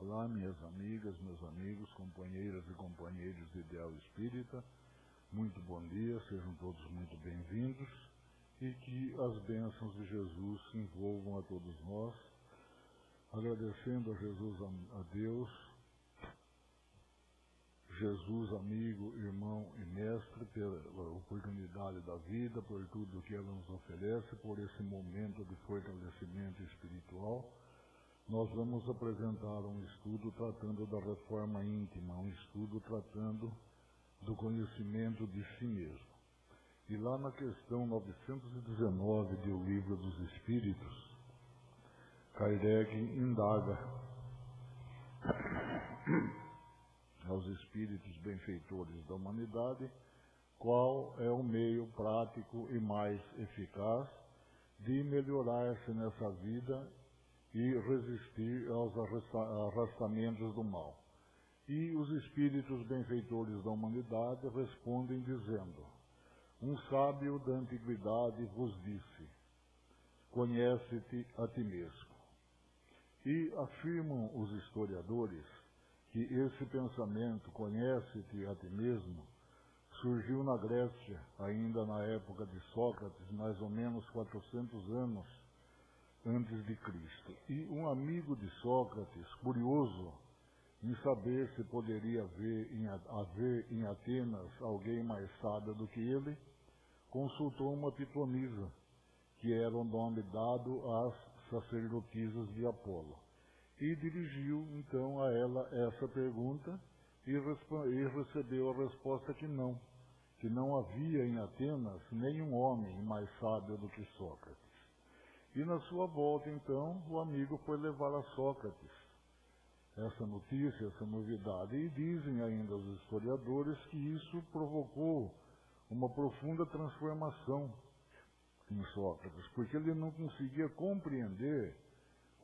Olá, minhas amigas, meus amigos, companheiras e companheiros de Ideal Espírita. Muito bom dia, sejam todos muito bem-vindos e que as bênçãos de Jesus se envolvam a todos nós, agradecendo a Jesus, a Deus, Jesus, amigo, irmão e mestre, pela oportunidade da vida, por tudo que ela nos oferece, por esse momento de fortalecimento espiritual. Nós vamos apresentar um estudo tratando da reforma íntima, um estudo tratando do conhecimento de si mesmo. E lá na questão 919 do Livro dos Espíritos, Kardec indaga aos espíritos benfeitores da humanidade qual é o meio prático e mais eficaz de melhorar-se nessa vida e resistir aos arrastamentos do mal. E os espíritos benfeitores da humanidade respondem dizendo: um sábio da antiguidade vos disse, conhece-te a ti mesmo. E afirmam os historiadores que esse pensamento, conhece-te a ti mesmo, surgiu na Grécia, ainda na época de Sócrates, mais ou menos 400 anos antes de Cristo. E um amigo de Sócrates, curioso em saber se poderia haver em Atenas alguém mais sábio do que ele, consultou uma pitonisa, que era o nome dado às sacerdotisas de Apolo, e dirigiu então a ela essa pergunta e recebeu a resposta que não havia em Atenas nenhum homem mais sábio do que Sócrates. E na sua volta, então, o amigo foi levar a Sócrates essa notícia, essa novidade. E dizem ainda os historiadores que isso provocou uma profunda transformação em Sócrates, porque ele não conseguia compreender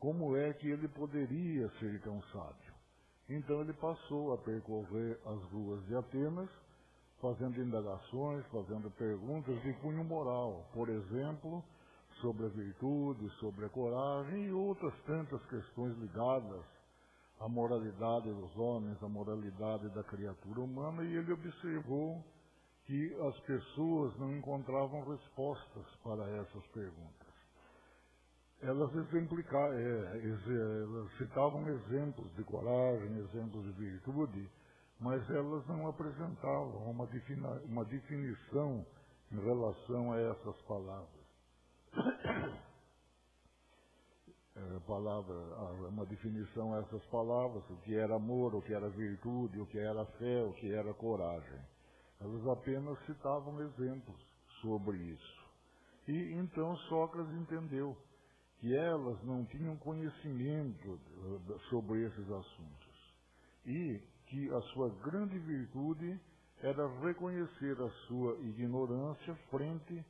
como é que ele poderia ser tão sábio. Então ele passou a percorrer as ruas de Atenas, fazendo indagações, fazendo perguntas de cunho moral, por exemplo, sobre a virtude, sobre a coragem e outras tantas questões ligadas à moralidade dos homens, à moralidade da criatura humana, e ele observou que as pessoas não encontravam respostas para essas perguntas. Elas citavam exemplos de coragem, exemplos de virtude, mas elas não apresentavam uma definição em relação a essas palavras. Uma definição a essas palavras, o que era amor, o que era virtude, o que era fé, o que era coragem. Elas apenas citavam exemplos sobre isso. E então Sócrates entendeu que elas não tinham conhecimento sobre esses assuntos e que a sua grande virtude era reconhecer a sua ignorância frente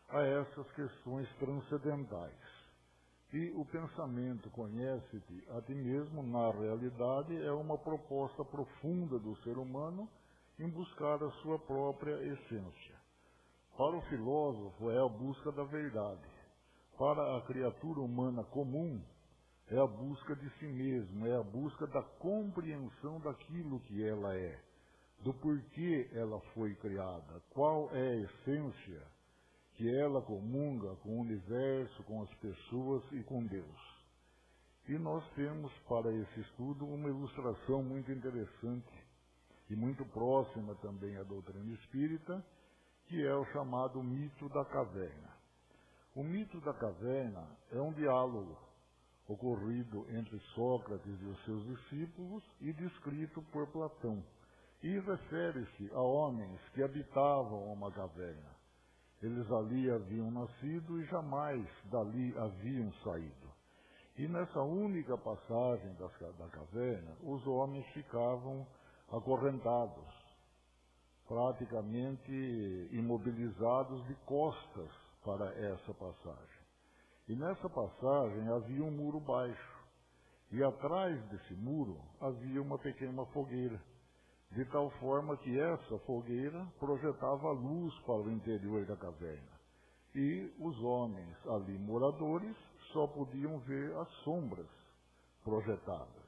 a essas questões transcendentais. E o pensamento conhece-te a ti mesmo, na realidade, é uma proposta profunda do ser humano em buscar a sua própria essência. Para o filósofo é a busca da verdade. Para a criatura humana comum é a busca de si mesmo, é a busca da compreensão daquilo que ela é, do porquê ela foi criada, qual é a essência que ela comunga com o universo, com as pessoas e com Deus. E nós temos para esse estudo uma ilustração muito interessante e muito próxima também à doutrina espírita, que é o chamado mito da caverna. O mito da caverna é um diálogo ocorrido entre Sócrates e os seus discípulos e descrito por Platão, e refere-se a homens que habitavam uma caverna. Eles ali haviam nascido e jamais dali haviam saído. E nessa única passagem da caverna, os homens ficavam acorrentados, praticamente imobilizados de costas para essa passagem. E nessa passagem havia um muro baixo, e atrás desse muro havia uma pequena fogueira, de tal forma que essa fogueira projetava luz para o interior da caverna. E os homens ali moradores só podiam ver as sombras projetadas.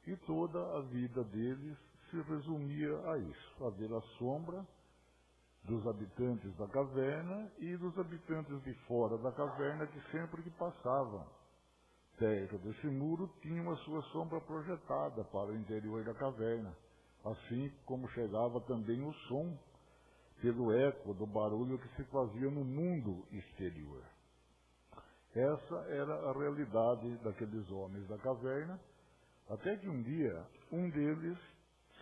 E toda a vida deles se resumia a isso, a ver a sombra dos habitantes da caverna e dos habitantes de fora da caverna, que sempre que passavam perto desse muro tinham a sua sombra projetada para o interior da caverna, assim como chegava também o som pelo eco do barulho que se fazia no mundo exterior. Essa era a realidade daqueles homens da caverna, até que um dia um deles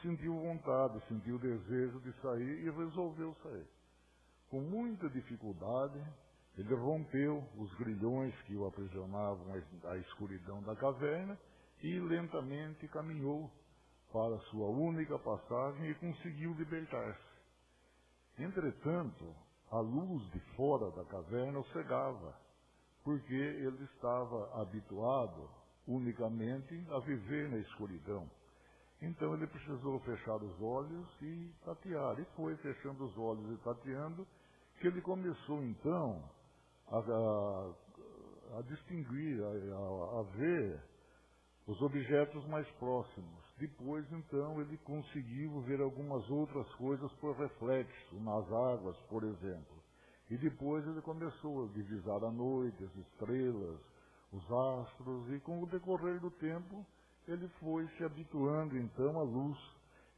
sentiu vontade, sentiu desejo de sair e resolveu sair. Com muita dificuldade, ele rompeu os grilhões que o aprisionavam à escuridão da caverna e lentamente caminhou para a sua única passagem e conseguiu libertar-se. Entretanto, a luz de fora da caverna o cegava, porque ele estava habituado unicamente a viver na escuridão. Então ele precisou fechar os olhos e tatear. E foi fechando os olhos e tateando que ele começou então a distinguir, a ver os objetos mais próximos. Depois então ele conseguiu ver algumas outras coisas por reflexo, nas águas, por exemplo. E depois ele começou a divisar a noite, as estrelas, os astros, e com o decorrer do tempo ele foi se habituando então à luz,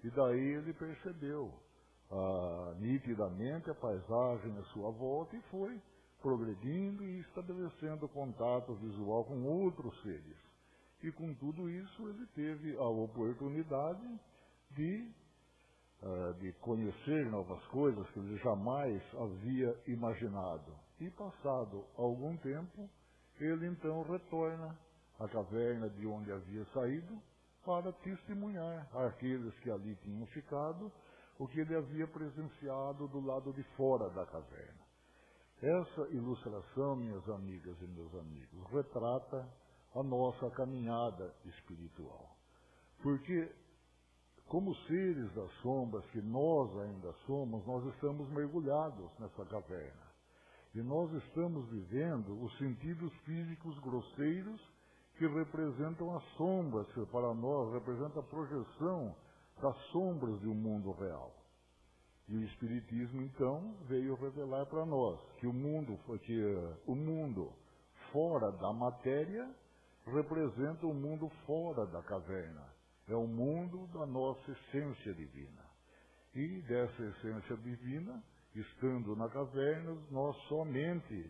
e daí ele percebeu nitidamente a paisagem à sua volta e foi progredindo e estabelecendo contato visual com outros seres. E com tudo isso ele teve a oportunidade de conhecer novas coisas que ele jamais havia imaginado. E passado algum tempo, ele então retorna à caverna de onde havia saído para testemunhar àqueles que ali tinham ficado o que ele havia presenciado do lado de fora da caverna. Essa ilustração, minhas amigas e meus amigos, retrata a nossa caminhada espiritual. Porque, como seres das sombras que nós ainda somos, nós estamos mergulhados nessa caverna. E nós estamos vivendo os sentidos físicos grosseiros que representam as sombras, que para nós representa a projeção das sombras de um mundo real. E o Espiritismo, então, veio revelar para nós que o mundo fora da matéria representa o mundo fora da caverna. É o mundo da nossa essência divina. E dessa essência divina, estando na caverna, nós somente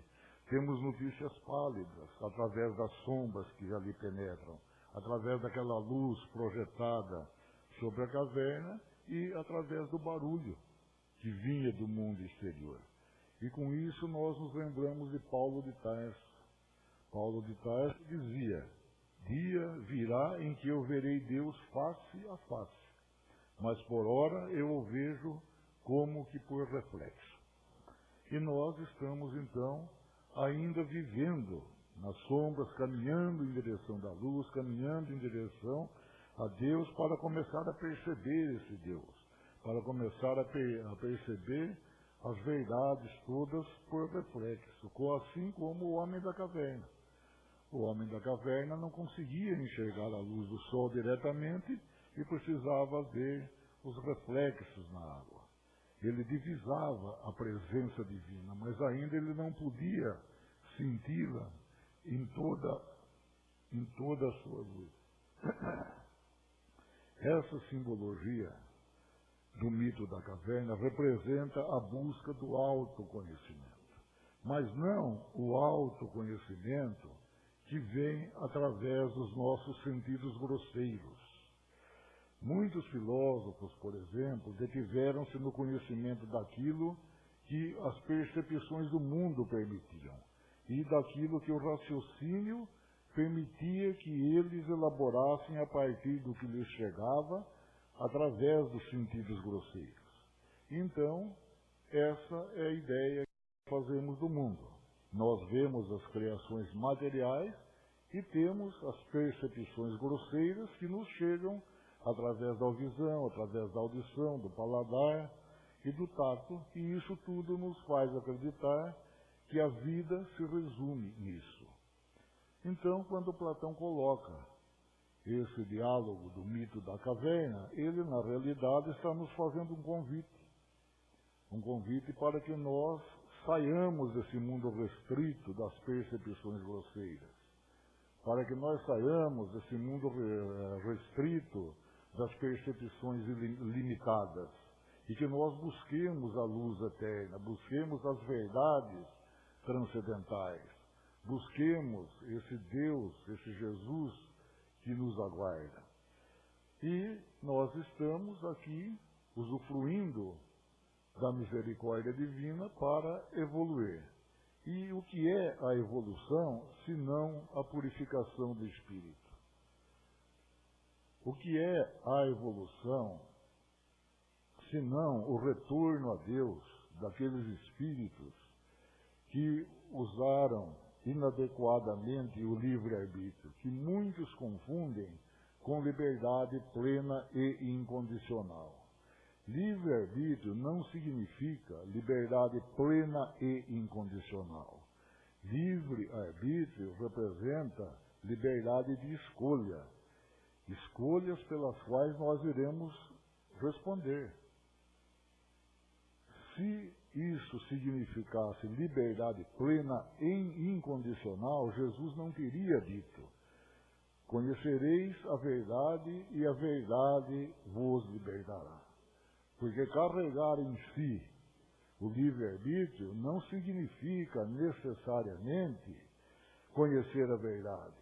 temos notícias pálidas, através das sombras que ali penetram, através daquela luz projetada sobre a caverna e através do barulho que vinha do mundo exterior. E com isso nós nos lembramos de Paulo de Tarso. Paulo de Tarso dizia: dia virá em que eu verei Deus face a face, mas por ora eu o vejo como que por reflexo. E nós estamos então ainda vivendo nas sombras, caminhando em direção da luz, caminhando em direção a Deus, para começar a perceber esse Deus, para começar a perceber as verdades todas por reflexo, assim como o homem da caverna. O homem da caverna não conseguia enxergar a luz do sol diretamente e precisava ver os reflexos na água. Ele divisava a presença divina, mas ainda ele não podia senti-la em toda a sua luz. Essa simbologia do mito da caverna representa a busca do autoconhecimento, mas não o autoconhecimento que vem através dos nossos sentidos grosseiros. Muitos filósofos, por exemplo, detiveram-se no conhecimento daquilo que as percepções do mundo permitiam e daquilo que o raciocínio permitia que eles elaborassem a partir do que lhes chegava através dos sentidos grosseiros. Então, essa é a ideia que fazemos do mundo. Nós vemos as criações materiais e temos as percepções grosseiras que nos chegam através da visão, através da audição, do paladar e do tato, e isso tudo nos faz acreditar que a vida se resume nisso. Então, quando Platão coloca esse diálogo do mito da caverna, ele, na realidade, está nos fazendo um convite para que nós saiamos desse mundo restrito das percepções grosseiras, para que nós saiamos desse mundo restrito das percepções limitadas, e que nós busquemos a luz eterna, busquemos as verdades transcendentais, busquemos esse Deus, esse Jesus que nos aguarda. E nós estamos aqui usufruindo da misericórdia divina para evoluir. E o que é a evolução, senão a purificação do espírito? O que é a evolução, senão o retorno a Deus daqueles espíritos que usaram inadequadamente o livre-arbítrio, que muitos confundem com liberdade plena e incondicional. Livre-arbítrio não significa liberdade plena e incondicional. Livre-arbítrio representa liberdade de escolha, escolhas pelas quais nós iremos responder. Se isso significasse liberdade plena e incondicional, Jesus não teria dito: conhecereis a verdade e a verdade vos libertará. Porque carregar em si o livre-arbítrio não significa necessariamente conhecer a verdade.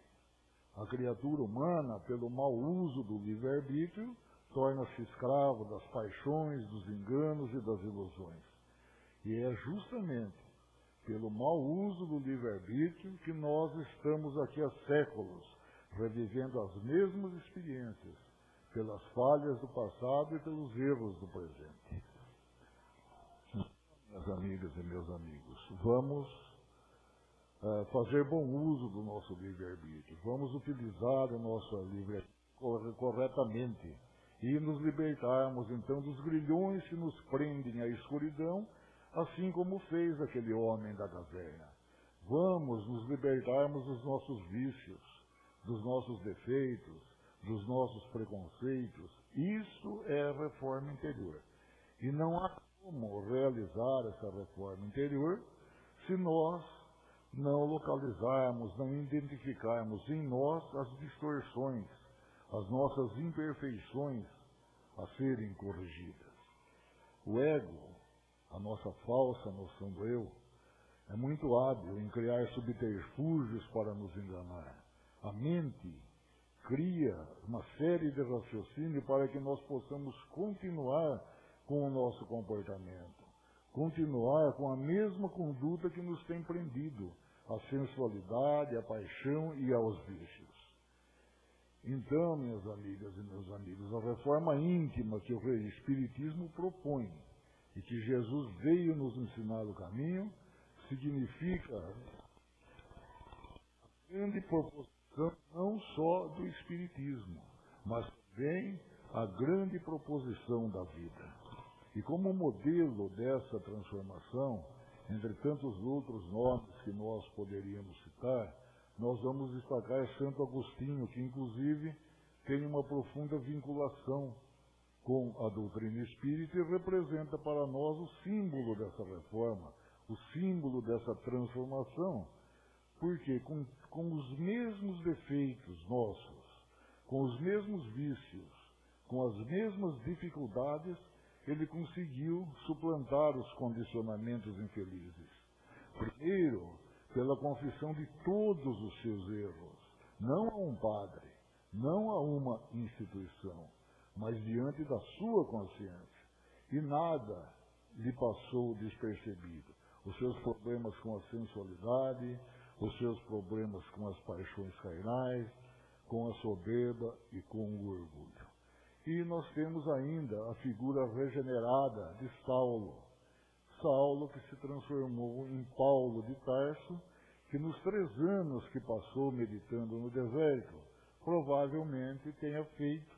A criatura humana, pelo mau uso do livre-arbítrio, torna-se escravo das paixões, dos enganos e das ilusões. E é justamente pelo mau uso do livre-arbítrio que nós estamos aqui há séculos, revivendo as mesmas experiências, pelas falhas do passado e pelos erros do presente. Minhas amigas e meus amigos, vamos fazer bom uso do nosso livre-arbítrio, vamos utilizar o nosso livre-arbítrio corretamente e nos libertarmos então dos grilhões que nos prendem à escuridão, assim como fez aquele homem da caverna. Vamos nos libertarmos dos nossos vícios, dos nossos defeitos, dos nossos preconceitos. Isso é a reforma interior. E não há como realizar essa reforma interior se nós não localizarmos, não identificarmos em nós as distorções, as nossas imperfeições a serem corrigidas. O ego, a nossa falsa noção do eu, é muito hábil em criar subterfúgios para nos enganar. A mente cria uma série de raciocínio para que nós possamos continuar com o nosso comportamento, continuar com a mesma conduta que nos tem prendido à sensualidade, à paixão e aos vícios. Então, minhas amigas e meus amigos, a reforma íntima que o Espiritismo propõe e que Jesus veio nos ensinar o caminho, significa a grande proposição não só do Espiritismo, mas também a grande proposição da vida. E como modelo dessa transformação, entre tantos outros nomes que nós poderíamos citar, nós vamos destacar Santo Agostinho, que inclusive tem uma profunda vinculação com a doutrina espírita e representa para nós o símbolo dessa reforma, o símbolo dessa transformação, porque com os mesmos defeitos nossos, com os mesmos vícios, com as mesmas dificuldades, ele conseguiu suplantar os condicionamentos infelizes. Primeiro, pela confissão de todos os seus erros, não a um padre, não a uma instituição, mas diante da sua consciência. E nada lhe passou despercebido. Os seus problemas com a sensualidade, os seus problemas com as paixões carnais, com a soberba e com o orgulho. E nós temos ainda a figura regenerada de Saulo. Saulo que se transformou em Paulo de Tarso, que nos 3 anos que passou meditando no deserto, provavelmente tenha feito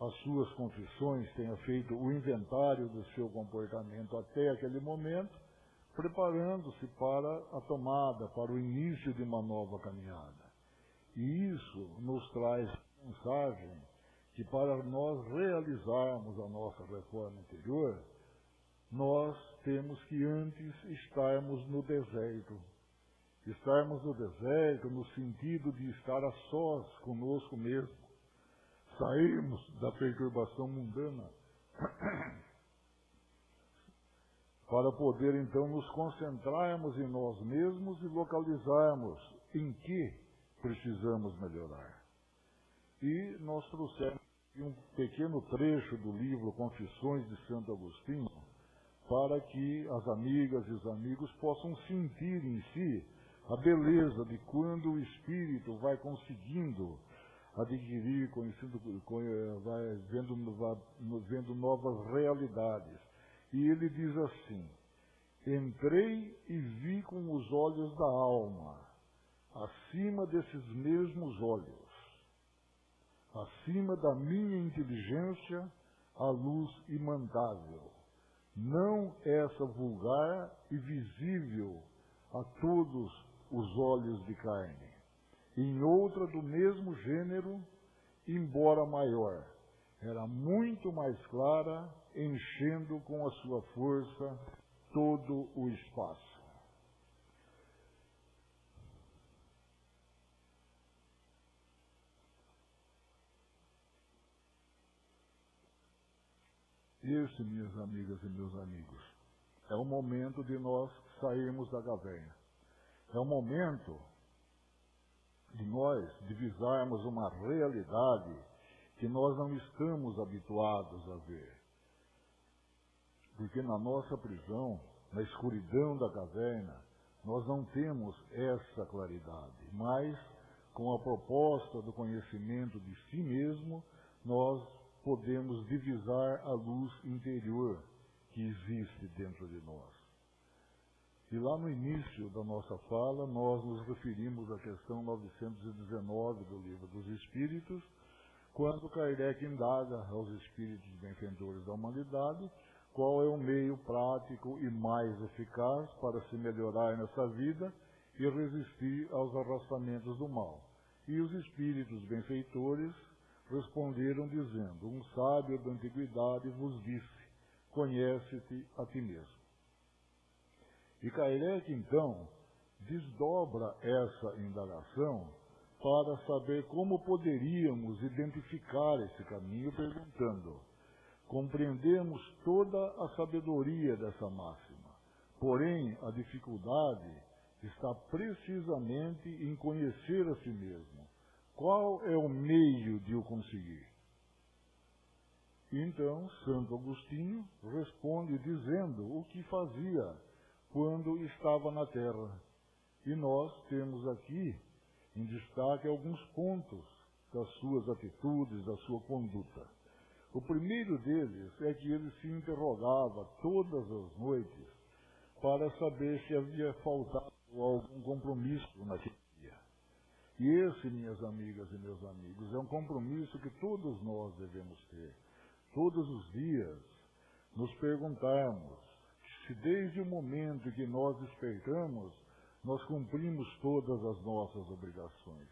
as suas confissões, tenha feito o inventário do seu comportamento até aquele momento, preparando-se para a tomada, para o início de uma nova caminhada. E isso nos traz mensagem que para nós realizarmos a nossa reforma interior, nós temos que antes estarmos no deserto. Estarmos no deserto no sentido de estar a sós conosco mesmo. Sairmos da perturbação mundana para poder então nos concentrarmos em nós mesmos e localizarmos em que precisamos melhorar. E nós trouxemos um pequeno trecho do livro Confissões de Santo Agostinho para que as amigas e os amigos possam sentir em si a beleza de quando o espírito vai conseguindo adquirir, vai vendo novas realidades. E ele diz assim: entrei e vi com os olhos da alma, acima desses mesmos olhos, acima da minha inteligência, a luz imandável, não essa vulgar e visível a todos os olhos de carne, em outra do mesmo gênero, embora maior, era muito mais clara, enchendo com a sua força todo o espaço. Esse, minhas amigas e meus amigos, é o momento de nós sairmos da caverna. É o momento de nós divisarmos uma realidade que nós não estamos habituados a ver. Porque na nossa prisão, na escuridão da caverna, nós não temos essa claridade. Mas, com a proposta do conhecimento de si mesmo, nós podemos divisar a luz interior que existe dentro de nós. E lá no início da nossa fala, nós nos referimos à questão 919 do Livro dos Espíritos, quando Kardec indaga aos espíritos benfeitores da humanidade qual é o meio prático e mais eficaz para se melhorar nessa vida e resistir aos arrastamentos do mal. E os espíritos benfeitores responderam dizendo: um sábio da antiguidade vos disse, conhece-te a ti mesmo. E Kardec, então, desdobra essa indagação para saber como poderíamos identificar esse caminho, perguntando: compreendemos toda a sabedoria dessa máxima, porém a dificuldade está precisamente em conhecer a si mesmo. Qual é o meio de o conseguir? Então, Santo Agostinho responde dizendo o que fazia quando estava na Terra. E nós temos aqui em destaque alguns pontos das suas atitudes, da sua conduta. O primeiro deles é que ele se interrogava todas as noites para saber se havia faltado algum compromisso naquele dia. E esse, minhas amigas e meus amigos, é um compromisso que todos nós devemos ter. Todos os dias nos perguntarmos se desde o momento que nós despertamos, nós cumprimos todas as nossas obrigações.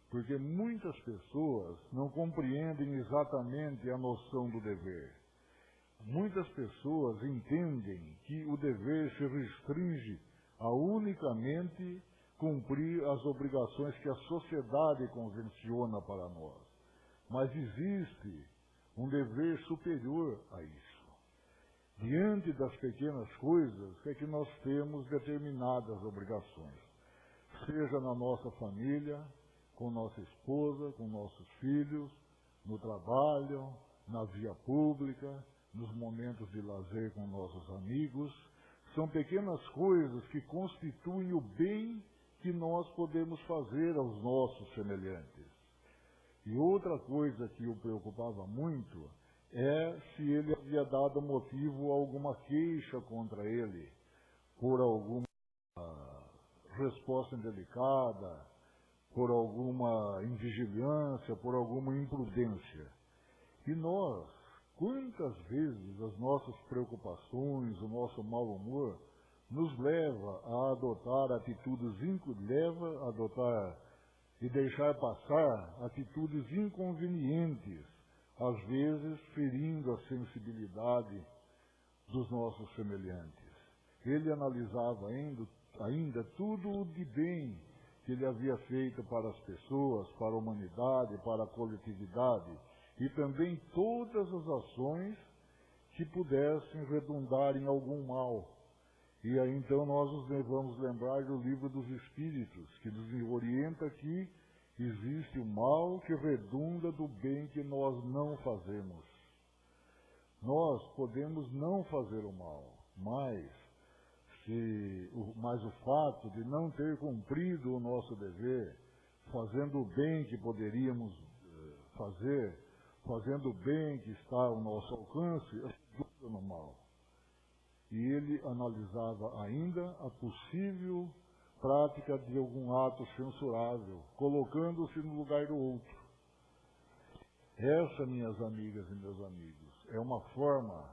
Porque muitas pessoas não compreendem exatamente a noção do dever. Muitas pessoas entendem que o dever se restringe a unicamente cumprir as obrigações que a sociedade convenciona para nós. Mas existe um dever superior a isso. Diante das pequenas coisas é que nós temos determinadas obrigações, seja na nossa família, com nossa esposa, com nossos filhos, no trabalho, na via pública, nos momentos de lazer com nossos amigos. São pequenas coisas que constituem o bem que nós podemos fazer aos nossos semelhantes. E outra coisa que o preocupava muito é se ele havia dado motivo a alguma queixa contra ele, por alguma resposta indelicada, por alguma invigilância, por alguma imprudência. E nós, quantas vezes as nossas preocupações, o nosso mau humor, nos leva a adotar atitudes, leva a adotar e deixar passar atitudes inconvenientes, às vezes ferindo a sensibilidade dos nossos semelhantes. Ele analisava ainda tudo o de bem que ele havia feito para as pessoas, para a humanidade, para a coletividade, e também todas as ações que pudessem redundar em algum mal. E aí então nós nos vamos lembrar do Livro dos Espíritos, que nos orienta que existe o mal que redunda do bem que nós não fazemos. Nós podemos não fazer o mal, mas o fato de não ter cumprido o nosso dever, fazendo o bem que poderíamos fazer, fazendo o bem que está ao nosso alcance, redunda no mal. E ele analisava ainda a possível prática de algum ato censurável, colocando-se no lugar do outro. Essa, minhas amigas e meus amigos, é uma forma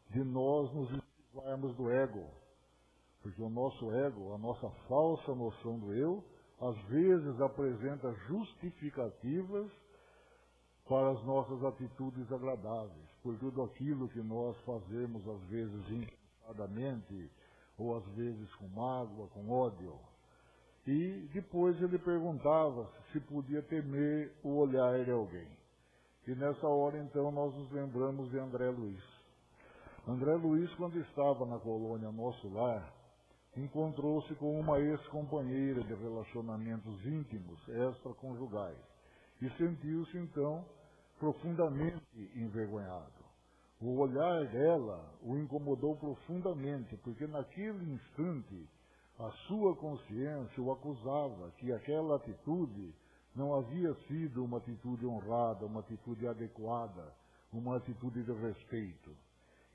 de nós nos esquivarmos do ego. Porque o nosso ego, a nossa falsa noção do eu, às vezes apresenta justificativas para as nossas atitudes agradáveis, por tudo aquilo que nós fazemos, às vezes impensadamente, ou às vezes com mágoa, com ódio. E depois ele perguntava se podia temer o olhar de alguém. E nessa hora, então, nós nos lembramos de André Luiz. André Luiz, quando estava na colônia Nosso Lar, encontrou-se com uma ex-companheira de relacionamentos íntimos, extraconjugais, e sentiu-se, então, profundamente envergonhado. O olhar dela o incomodou profundamente, porque naquele instante a sua consciência o acusava que aquela atitude não havia sido uma atitude honrada, uma atitude adequada, uma atitude de respeito.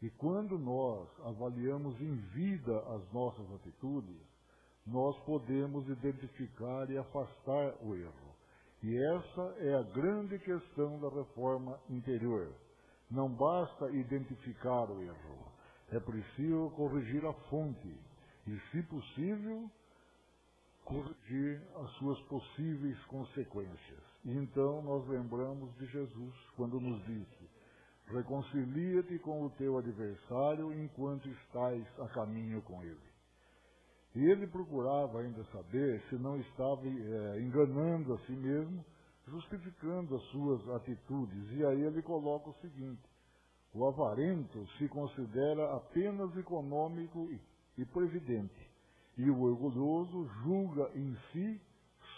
E quando nós avaliamos em vida as nossas atitudes, nós podemos identificar e afastar o erro. E essa é a grande questão da reforma interior. Não basta identificar o erro, é preciso corrigir a fonte e, se possível, corrigir as suas possíveis consequências. E então nós lembramos de Jesus, quando nos disse: reconcilia-te com o teu adversário enquanto estás a caminho com ele. E ele procurava ainda saber se não estava enganando a si mesmo, justificando as suas atitudes. E aí ele coloca o seguinte: o avarento se considera apenas econômico e previdente, e o orgulhoso julga em si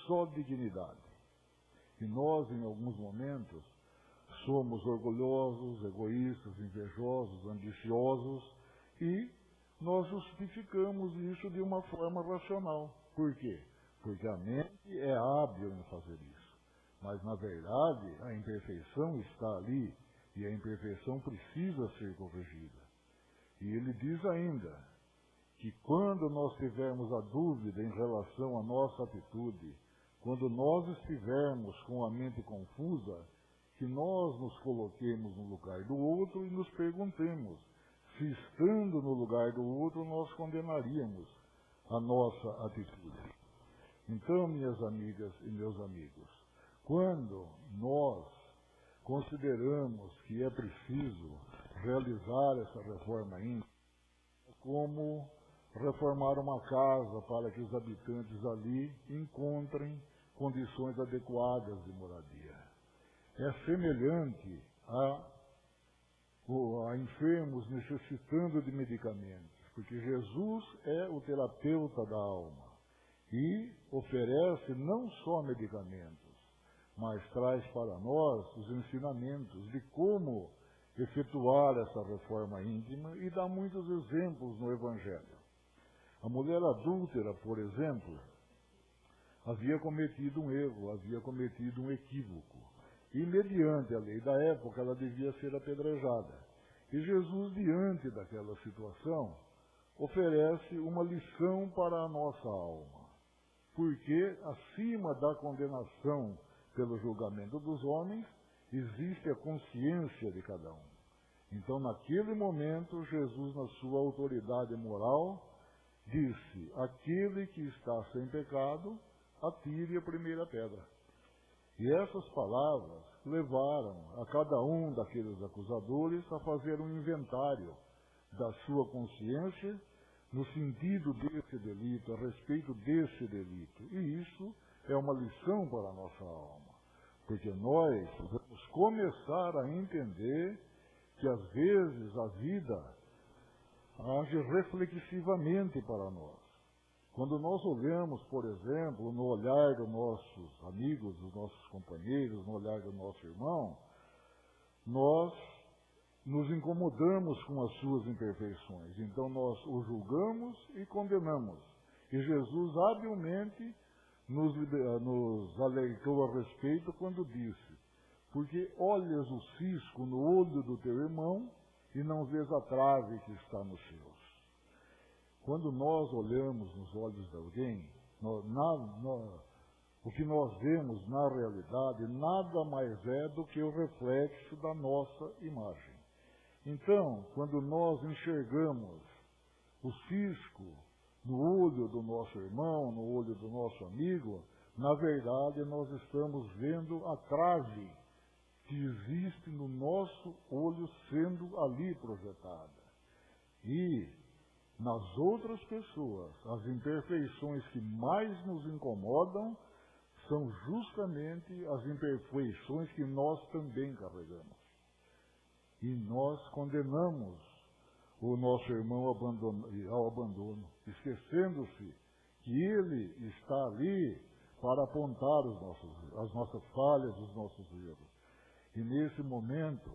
só dignidade. E nós, em alguns momentos, somos orgulhosos, egoístas, invejosos, ambiciosos, e nós justificamos isso de uma forma racional. Por quê? Porque a mente é hábil em fazer isso. Mas, na verdade, a imperfeição está ali, e a imperfeição precisa ser corrigida. E ele diz ainda que quando nós tivermos a dúvida em relação à nossa atitude, quando nós estivermos com a mente confusa, que nós nos coloquemos no lugar do outro e nos perguntemos se, estando no lugar do outro, nós condenaríamos a nossa atitude. Então, minhas amigas e meus amigos, quando nós consideramos que é preciso realizar essa reforma íntima, é como reformar uma casa para que os habitantes ali encontrem condições adequadas de moradia. É semelhante a enfermos necessitando de medicamentos, porque Jesus é o terapeuta da alma e oferece não só medicamentos, mas traz para nós os ensinamentos de como efetuar essa reforma íntima e dá muitos exemplos no Evangelho. A mulher adúltera, por exemplo, havia cometido um erro, havia cometido um equívoco. E, mediante a lei da época, ela devia ser apedrejada. E Jesus, diante daquela situação, oferece uma lição para a nossa alma. Porque, acima da condenação pelo julgamento dos homens, existe a consciência de cada um. Então, naquele momento, Jesus, na sua autoridade moral, disse: aquele que está sem pecado, atire a primeira pedra. E essas palavras levaram a cada um daqueles acusadores a fazer um inventário da sua consciência no sentido desse delito, a respeito desse delito. E isso é uma lição para a nossa alma, porque nós vamos começar a entender que às vezes a vida age reflexivamente para nós. Quando nós olhamos, por exemplo, no olhar dos nossos amigos, dos nossos companheiros, no olhar do nosso irmão, nós nos incomodamos com as suas imperfeições. Então nós o julgamos e condenamos. E Jesus habilmente nos alertou a respeito quando disse: porque olhas o cisco no olho do teu irmão e não vês a trave que está nos seus. Quando nós olhamos nos olhos de alguém, o que nós vemos na realidade nada mais é do que o reflexo da nossa imagem. Então, quando nós enxergamos o cisco no olho do nosso irmão, no olho do nosso amigo, na verdade nós estamos vendo a trave que existe no nosso olho sendo ali projetada. E nas outras pessoas, as imperfeições que mais nos incomodam são justamente as imperfeições que nós também carregamos. E nós condenamos o nosso irmão ao abandono, esquecendo-se que ele está ali para apontar as nossas falhas, os nossos erros. E nesse momento,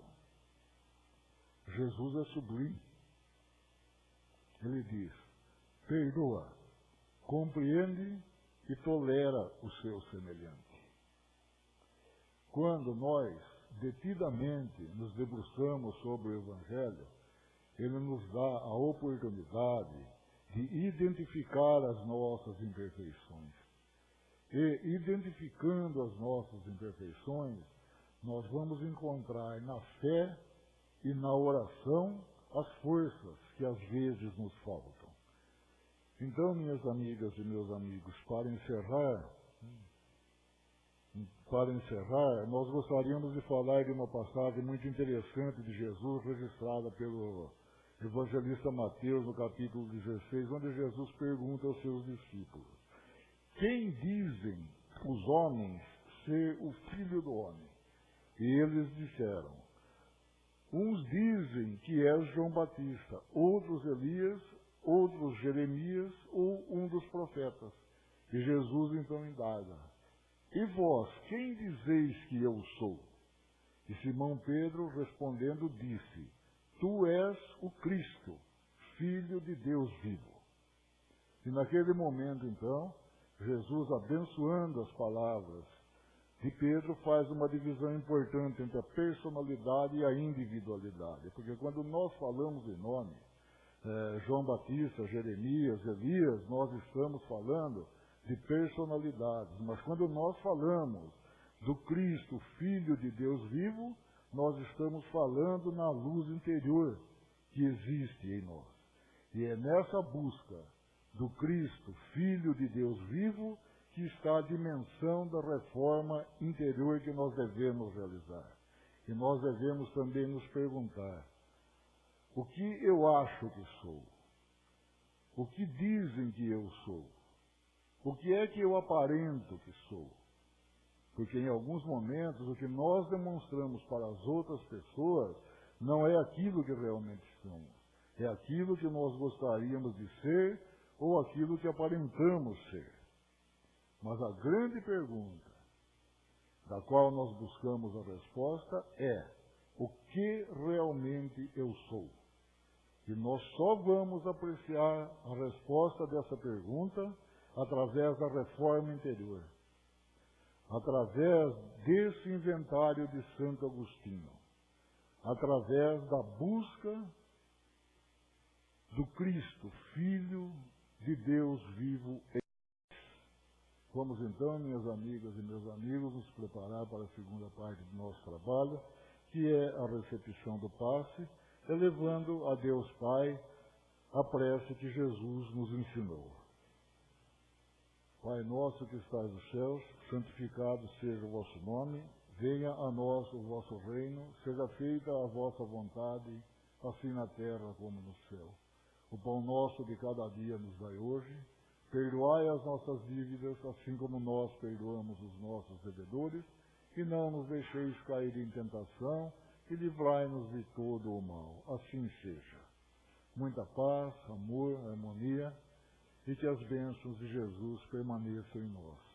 Jesus é sublime. Ele diz: perdoa, compreende e tolera o seu semelhante. Quando nós detidamente nos debruçamos sobre o Evangelho, ele nos dá a oportunidade de identificar as nossas imperfeições. E, identificando as nossas imperfeições, nós vamos encontrar na fé e na oração as forças que às vezes nos faltam. Então, minhas amigas e meus amigos, para encerrar, nós gostaríamos de falar de uma passagem muito interessante de Jesus, registrada pelo evangelista Mateus, no capítulo 16, onde Jesus pergunta aos seus discípulos: quem dizem os homens ser o Filho do Homem? E eles disseram: uns dizem que é João Batista, outros Elias, outros Jeremias ou um dos profetas. E Jesus então indaga: e vós, quem dizeis que eu sou? E Simão Pedro, respondendo, disse: tu és o Cristo, Filho de Deus vivo. E naquele momento, então, Jesus, abençoando as palavras de Pedro, faz uma divisão importante entre a personalidade e a individualidade. Porque quando nós falamos em nome, João Batista, Jeremias, Elias, nós estamos falando de personalidades. Mas quando nós falamos do Cristo, Filho de Deus vivo, nós estamos falando na luz interior que existe em nós. E é nessa busca do Cristo, Filho de Deus vivo, que está a dimensão da reforma interior que nós devemos realizar. E nós devemos também nos perguntar: o que eu acho que sou? O que dizem que eu sou? O que é que eu aparento que sou? Porque em alguns momentos o que nós demonstramos para as outras pessoas não é aquilo que realmente somos. É aquilo que nós gostaríamos de ser ou aquilo que aparentamos ser. Mas a grande pergunta, da qual nós buscamos a resposta, é: o que realmente eu sou? E nós só vamos apreciar a resposta dessa pergunta através da reforma interior, através desse inventário de Santo Agostinho, através da busca do Cristo, Filho de Deus vivo em nós. Vamos então, minhas amigas e meus amigos, nos preparar para a segunda parte do nosso trabalho, que é a recepção do passe, elevando a Deus Pai a prece que Jesus nos ensinou. Pai nosso que estás nos céus, santificado seja o vosso nome, venha a nós o vosso reino, seja feita a vossa vontade, assim na terra como no céu. O pão nosso de cada dia nos dai hoje, perdoai as nossas dívidas, assim como nós perdoamos os nossos devedores, e não nos deixeis cair em tentação, e livrai-nos de todo o mal. Assim seja. Muita paz, amor, harmonia, e que as bênçãos de Jesus permaneçam em nós.